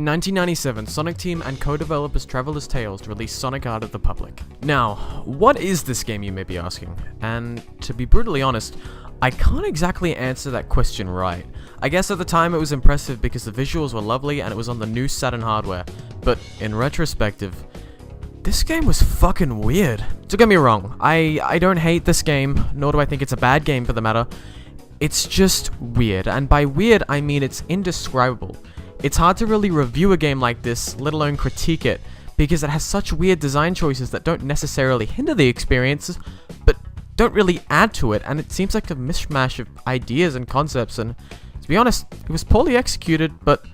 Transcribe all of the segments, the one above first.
In 1997, Sonic Team and co-developers Traveler's Tales released Sonic Art to the public. Now, what is this game, you may be asking? And to be brutally honest, I can't exactly answer that question right. I guess at the time it was impressive because the visuals were lovely and it was on the new Saturn hardware, but in retrospective, this game was fucking weird. Don't get me wrong, I don't hate this game, nor do I think it's a bad game for the matter. It's just weird, and by weird I mean it's indescribable. It's hard to really review a game like this, let alone critique it, because it has such weird design choices that don't necessarily hinder the experience, but don't really add to it, and it seems like a mishmash of ideas and concepts, and to be honest, it was poorly executed, but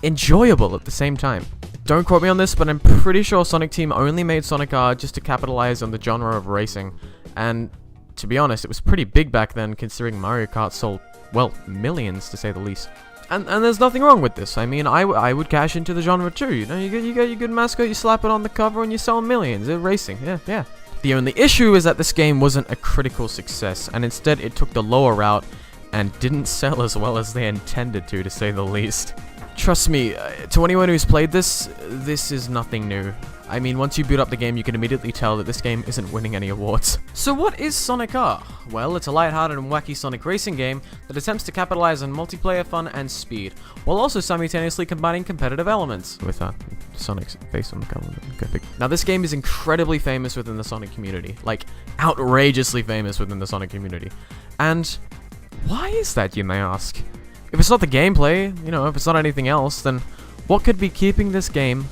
enjoyable at the same time. Don't quote me on this, but I'm pretty sure Sonic Team only made Sonic R just to capitalize on the genre of racing, and to be honest, it was pretty big back then considering Mario Kart sold, well, millions to say the least. And there's nothing wrong with this. I mean, I would cash into the genre too. You know, you get your good mascot, you slap it on the cover, and you sell millions. It's racing, yeah. The only issue is that this game wasn't a critical success, and instead it took the lower route and didn't sell as well as they intended to say the least. Trust me, to anyone who's played this is nothing new. I mean, once you boot up the game, you can immediately tell that this game isn't winning any awards. So what is Sonic R? Well, it's a lighthearted and wacky Sonic racing game that attempts to capitalize on multiplayer fun and speed, while also simultaneously combining competitive elements. With Sonic's face on the cover. Now, this game is incredibly famous within the Sonic community. Like, outrageously famous within the Sonic community. And why is that, you may ask? If it's not the gameplay, you know, if it's not anything else, then what could be keeping this game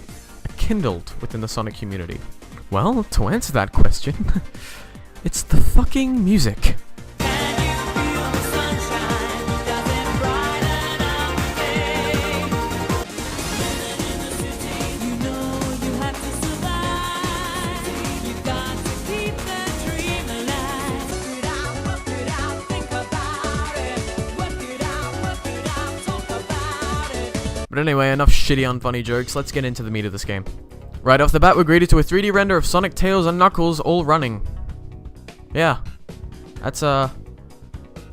kindled within the Sonic community? Well, to answer that question, it's the fucking music. But anyway, enough shitty unfunny jokes, let's get into the meat of this game. Right off the bat, we're greeted to a 3D render of Sonic, Tails, and Knuckles all running. Yeah. That's, I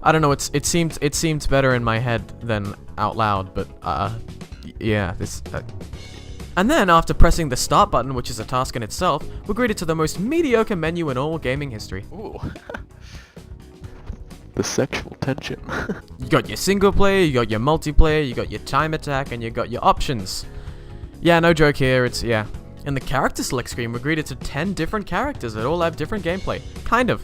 don't know, it seemed better in my head than out loud, but, yeah, this, And then, after pressing the start button, which is a task in itself, we're greeted to the most mediocre menu in all gaming history. Ooh. The sexual tension. You got your single player, you got your multiplayer, you got your time attack, and you got your options. Yeah, no joke here, yeah. In the character select screen, we're greeted to 10 different characters that all have different gameplay. Kind of.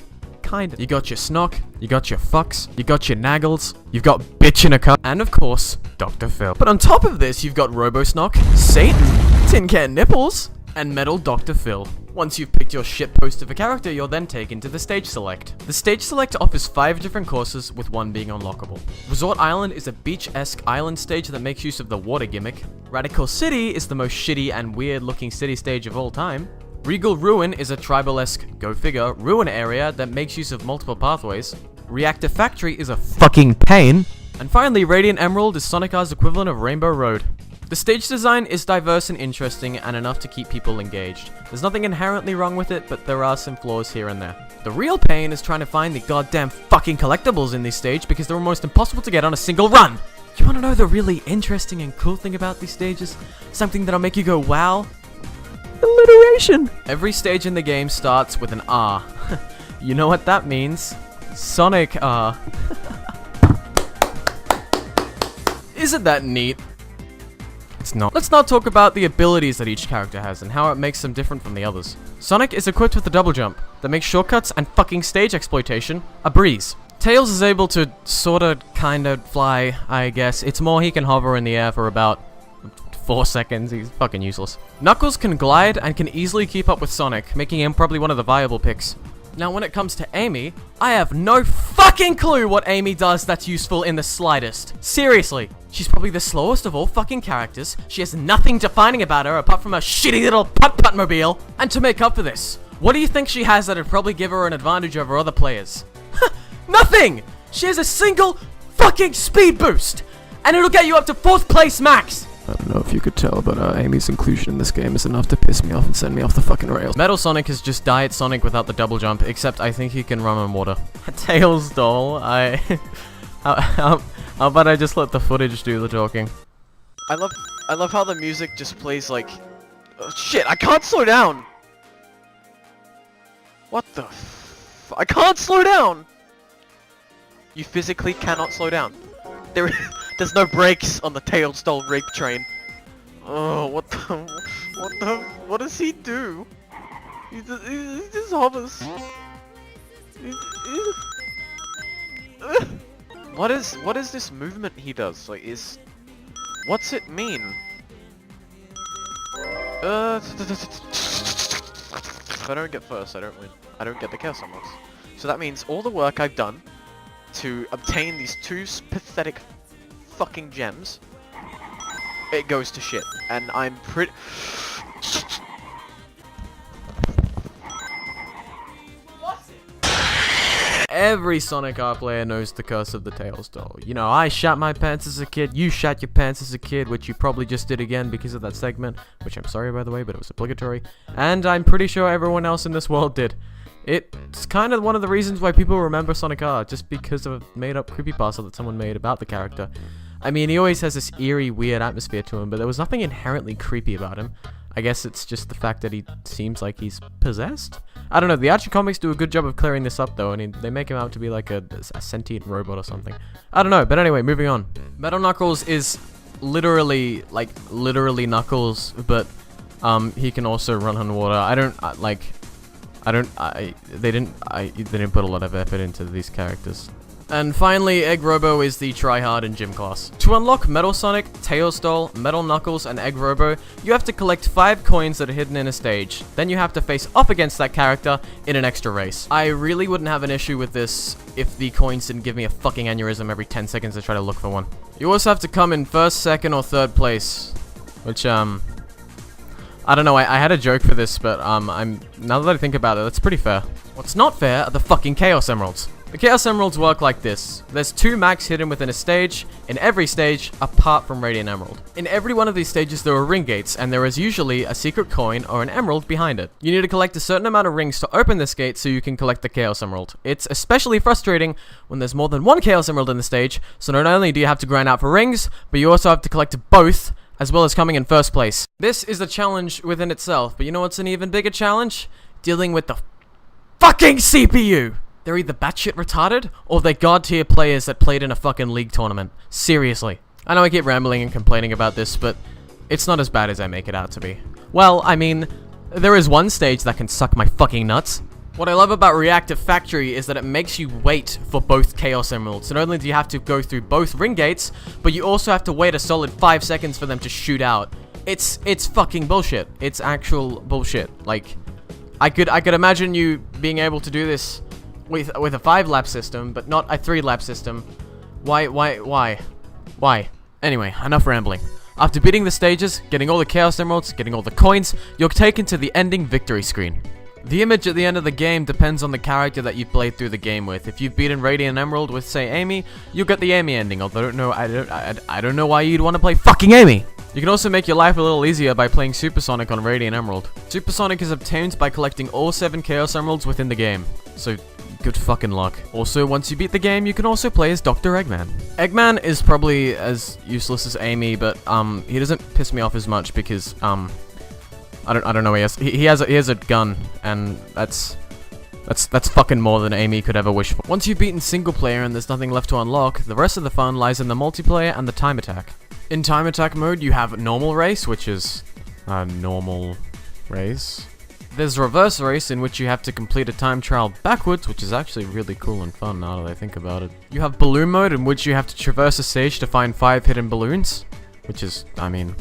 You got your Snock, you got your Fox, you got your Naggles, you've got Bitch in a Cup, and of course, Dr. Phil. But on top of this, you've got Robo Snock, Satan, Tin Can Nipples, and Metal Dr. Phil. Once you've picked your shitpost of a character, you're then taken to the stage select. The stage select offers 5 different courses, with 1 being unlockable. Resort Island is a beach-esque island stage that makes use of the water gimmick. Radical City is the most shitty and weird-looking city stage of all time. Regal Ruin is a tribal-esque, go figure, ruin area that makes use of multiple pathways. Reactor Factory is a fucking pain. And finally, Radiant Emerald is Sonic R's equivalent of Rainbow Road. The stage design is diverse and interesting and enough to keep people engaged. There's nothing inherently wrong with it, but there are some flaws here and there. The real pain is trying to find the goddamn fucking collectibles in this stage because they're almost impossible to get on a single run. You wanna know the really interesting and cool thing about these stages? Something that'll make you go wow? Alliteration! Every stage in the game starts with an R. You know what that means? Sonic R. Isn't that neat? It's not. Let's now talk about the abilities that each character has and how it makes them different from the others. Sonic is equipped with a double jump that makes shortcuts and fucking stage exploitation a breeze. Tails is able to sorta kinda fly, I guess. It's more he can hover in the air for about 4 seconds. He's fucking useless. Knuckles can glide and can easily keep up with Sonic, making him probably one of the viable picks. Now when it comes to Amy, I have no fucking clue what Amy does that's useful in the slightest. Seriously. She's probably the slowest of all fucking characters. She has nothing defining about her apart from her shitty little putt-putt mobile. And to make up for this, what do you think she has that'd probably give her an advantage over other players? Nothing! She has a single fucking speed boost! And it'll get you up to 4th place max! I don't know if you could tell, but Amy's inclusion in this game is enough to piss me off and send me off the fucking rails. Metal Sonic is just Diet Sonic without the double jump, except I think he can run on water. Tails doll, how about I just let the footage do the talking? I love I love how the music just plays like... Oh, shit, I can't slow down! What the f... I can't slow down! You physically cannot slow down. There's no brakes on the tail-stole rape train. Oh, what does he do? He just hovers. What is this movement he does? Like, what's it mean? If I don't get first, I don't win. I don't get the Chaos Emeralds. So that means all the work I've done to obtain these two pathetic fucking gems, it goes to shit. And I'm pretty... Every Sonic R player knows the curse of the tail stole. You know, I shat my pants as a kid, you shat your pants as a kid, which you probably just did again because of that segment, which I'm sorry by the way, but it was obligatory. And I'm pretty sure everyone else in this world did. It's kind of one of the reasons why people remember Sonic R, just because of a made-up creepypasta that someone made about the character. I mean, he always has this eerie, weird atmosphere to him, but there was nothing inherently creepy about him. I guess it's just the fact that he seems like he's possessed? I don't know, the Archie comics do a good job of clearing this up though, and they make him out to be like a sentient robot or something. I don't know, but anyway, moving on. Metal Knuckles is literally Knuckles, but he can also run on water. They didn't put a lot of effort into these characters. And finally, Egg Robo is the tryhard in gym class. To unlock Metal Sonic, Tail Stole, Metal Knuckles, and Egg Robo, you have to collect 5 coins that are hidden in a stage. Then you have to face off against that character in an extra race. I really wouldn't have an issue with this if the coins didn't give me a fucking aneurysm every 10 seconds to try to look for one. You also have to come in 1st, 2nd, or 3rd place, which, I don't know, I had a joke for this, but, now that I think about it, that's pretty fair. What's not fair are the fucking Chaos Emeralds. The Chaos Emeralds work like this. There's 2 max hidden within a stage, in every stage, apart from Radiant Emerald. In every one of these stages there are ring gates, and there is usually a secret coin or an emerald behind it. You need to collect a certain amount of rings to open this gate so you can collect the Chaos Emerald. It's especially frustrating when there's more than 1 Chaos Emerald in the stage, so not only do you have to grind out for rings, but you also have to collect both, as well as coming in 1st place. This is a challenge within itself, but you know what's an even bigger challenge? Dealing with the fucking CPU! They're either batshit retarded, or they're god-tier players that played in a fucking league tournament. Seriously. I know I keep rambling and complaining about this, but it's not as bad as I make it out to be. Well, I mean, there is one stage that can suck my fucking nuts. What I love about Reactive Factory is that it makes you wait for both Chaos Emeralds. Not only do you have to go through both ring gates, but you also have to wait a solid 5 seconds for them to shoot out. It's fucking bullshit. It's actual bullshit. Like, I could imagine you being able to do this with a 5-lap system, but not a 3-lap system. Why? Anyway, enough rambling. After beating the stages, getting all the Chaos Emeralds, getting all the coins, you're taken to the ending victory screen. The image at the end of the game depends on the character that you played through the game with. If you've beaten Radiant Emerald with, say, Amy, you'll get the Amy ending, although I don't know why you'd want to play fucking Amy! You can also make your life a little easier by playing Supersonic on Radiant Emerald. Supersonic is obtained by collecting all 7 Chaos Emeralds within the game, so good fucking luck. Also, once you beat the game, you can also play as Dr. Eggman. Eggman is probably as useless as Amy, but he doesn't piss me off as much because I don't know. He has a gun, and that's fucking more than Amy could ever wish for. Once you've beaten single player and there's nothing left to unlock, the rest of the fun lies in the multiplayer and the time attack. In time attack mode, you have normal race, which is normal race. There's reverse race, in which you have to complete a time trial backwards, which is actually really cool and fun now that I think about it. You have balloon mode, in which you have to traverse a stage to find 5 hidden balloons, which is, I mean,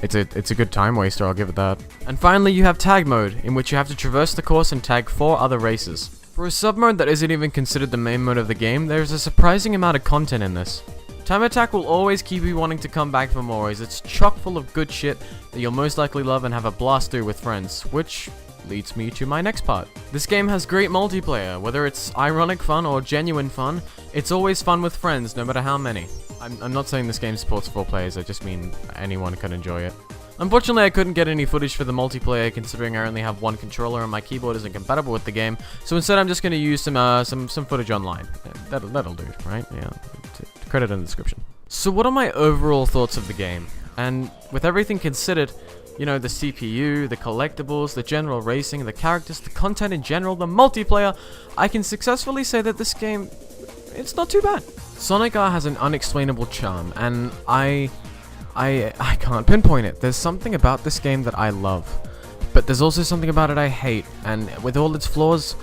it's a good time waster, I'll give it that. And finally, you have tag mode, in which you have to traverse the course and tag 4 other races. For a sub-mode that isn't even considered the main mode of the game, there's a surprising amount of content in this. Time attack will always keep you wanting to come back for more, as it's chock full of good shit that you'll most likely love and have a blast through with friends, which leads me to my next part. This game has great multiplayer. Whether it's ironic fun or genuine fun, it's always fun with friends, no matter how many. I'm not saying this game supports 4 players, I just mean anyone can enjoy it. Unfortunately, I couldn't get any footage for the multiplayer, considering I only have 1 controller and my keyboard isn't compatible with the game, so instead I'm just going to use some footage online. That'll do, right? Yeah, credit in the description. So what are my overall thoughts of the game? And with everything considered, you know, the CPU, the collectibles, the general racing, the characters, the content in general, the multiplayer, I can successfully say that this game, it's not too bad. Sonic R has an unexplainable charm, and I can't pinpoint it. There's something about this game that I love, but there's also something about it I hate, and with all its flaws,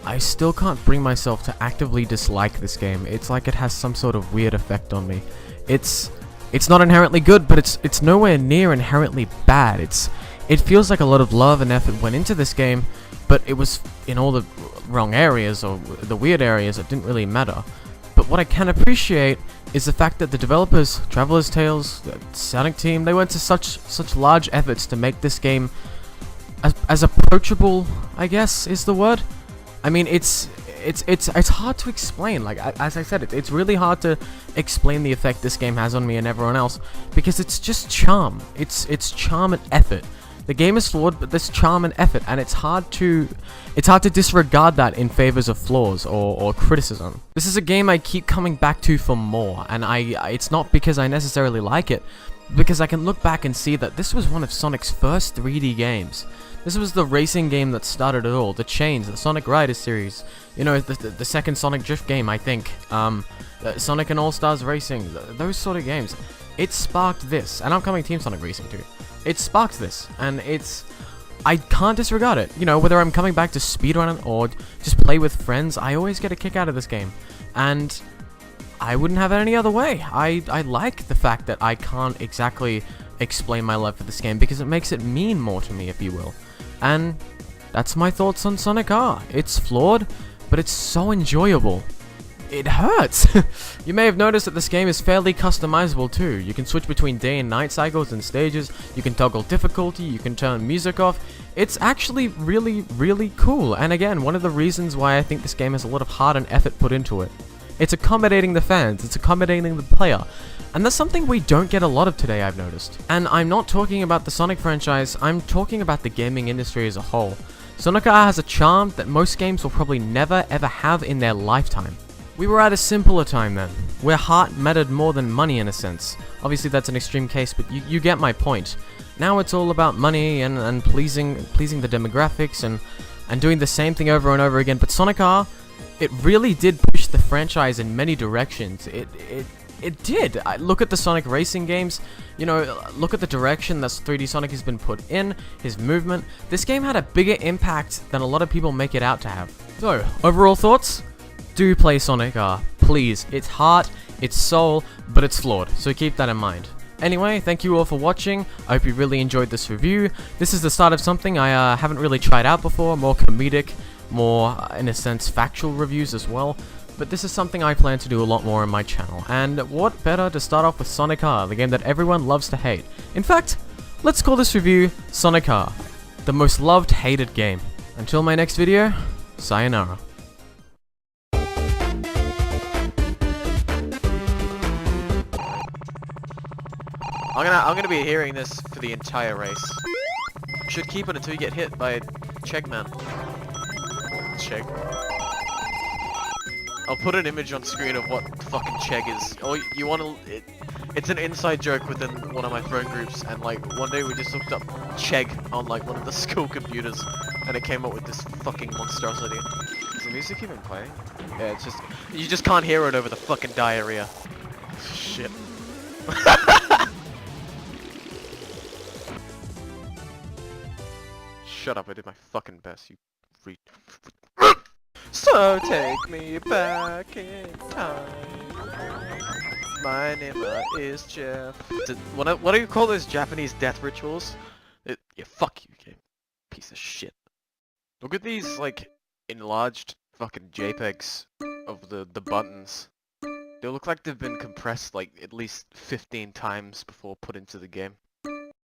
I still can't bring myself to actively dislike this game. It's like it has some sort of weird effect on me. It's not inherently good, but it's nowhere near inherently bad. It feels like a lot of love and effort went into this game, but it was in all the wrong areas, or the weird areas. It didn't really matter. But what I can appreciate is the fact that the developers, Traveler's Tales, the Sonic team, they went to such large efforts to make this game as approachable, I guess is the word. I mean, it's hard to explain. Like, as I said, it's really hard to explain the effect this game has on me and everyone else, because it's just charm. It's charm and effort. The game is flawed, but there's charm and effort, and it's hard to disregard that in favors of flaws or criticism. This is a game I keep coming back to for more, and it's not because I necessarily like it, because I can look back and see that this was one of Sonic's first 3D games. This was the racing game that started it all. The Chains, the Sonic Riders series, you know, the second Sonic Drift game, I think, Sonic and All-Stars Racing, those sort of games. It sparked this, and upcoming Team Sonic Racing too. It sparked this, and I can't disregard it. You know, whether I'm coming back to speedrun or just play with friends, I always get a kick out of this game, and I wouldn't have it any other way. I like the fact that I can't exactly explain my love for this game, because it makes it mean more to me, if you will. And that's my thoughts on Sonic R. It's flawed, but it's so enjoyable. It hurts! You may have noticed that this game is fairly customizable too. You can switch between day and night cycles and stages, you can toggle difficulty, you can turn music off. It's actually really, really cool, and again, one of the reasons why I think this game has a lot of heart and effort put into it. It's accommodating the fans, it's accommodating the player, and that's something we don't get a lot of today, I've noticed. And I'm not talking about the Sonic franchise, I'm talking about the gaming industry as a whole. Sonic R has a charm that most games will probably never ever have in their lifetime. We were at a simpler time then, where heart mattered more than money in a sense. Obviously that's an extreme case, but you get my point. Now it's all about money and pleasing the demographics and doing the same thing over and over again. But Sonic R, it really did push the franchise in many directions. It did. Look at the Sonic racing games, you know, look at the direction that 3D Sonic has been put in, his movement. This game had a bigger impact than a lot of people make it out to have. So, overall thoughts? Do play Sonic R, please. It's heart, it's soul, but it's flawed, so keep that in mind. Anyway, thank you all for watching. I hope you really enjoyed this review. This is the start of something I haven't really tried out before, more comedic, more, in a sense, factual reviews as well. But this is something I plan to do a lot more on my channel, and what better to start off with Sonic R, the game that everyone loves to hate. In fact, let's call this review Sonic R, the most loved, hated game. Until my next video, sayonara. I'm gonna be hearing this for the entire race. Should keep it until you get hit by a Chegman. Cheg. I'll put an image on screen of what fucking Cheg is. Or you wanna... It's an inside joke within one of my friend groups, and like one day we just looked up Cheg on like one of the school computers, and it came up with this fucking monstrosity. Is the music even playing? Yeah, it's just... You just can't hear it over the fucking diarrhea. Shit. Shut up, I did my fucking best, you freak. So take me back in time. My name is Jeff. What do you call those Japanese death rituals? Yeah, fuck you, game. Piece of shit. Look at these, like, enlarged fucking JPEGs of the buttons. They look like they've been compressed, like, at least 15 times before put into the game.